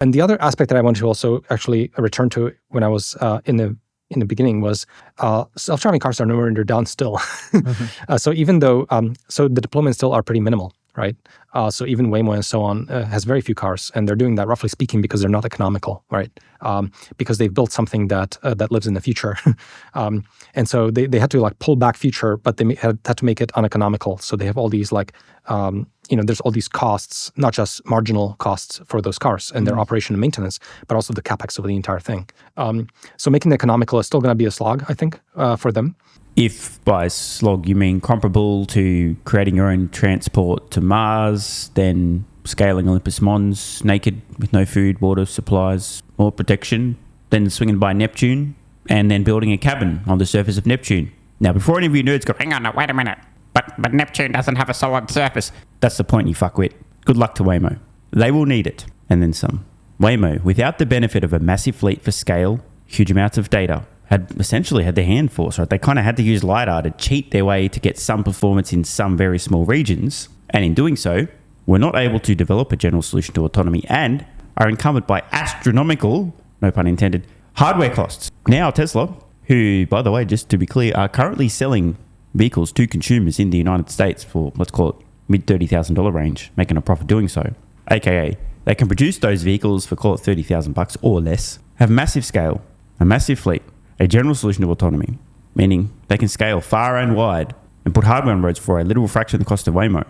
And the other aspect that I want to also actually return to when I was in the beginning was self-driving cars are nowhere near done still. So even though, so the deployments still are pretty minimal, right? So even Waymo and so on has very few cars, and they're doing that roughly speaking because they're not economical, right? Because they've built something that lives in the future, and so they had to like pull back future, but they had to make it uneconomical. So they have all these like there's all these costs, not just marginal costs for those cars and their operation and maintenance, but also the capex of the entire thing. So making it economical is still going to be a slog, I think, for them. If by slog you mean comparable to creating your own transport to Mars, then scaling Olympus Mons naked with no food, water, supplies, or protection, then swinging by Neptune, and then building a cabin on the surface of Neptune. Now, before any of you nerds go, hang on, wait a minute, but Neptune doesn't have a solid surface. That's the point, you fuckwit. Good luck to Waymo. They will need it, and then some. Waymo, without the benefit of a massive fleet for scale, huge amounts of data, had essentially had their hand forced, right? They kind of had to use LiDAR to cheat their way to get some performance in some very small regions. And in doing so, were not able to develop a general solution to autonomy and are encumbered by astronomical, no pun intended, hardware costs. Now Tesla, who, by the way, just to be clear, are currently selling vehicles to consumers in the United States for, let's call it, mid $30,000 range, making a profit doing so. AKA, they can produce those vehicles for, call it $30,000 or less, have massive scale, a massive fleet, a general solution to autonomy, meaning they can scale far and wide and put hardware on roads for a literal fraction of the cost of Waymo.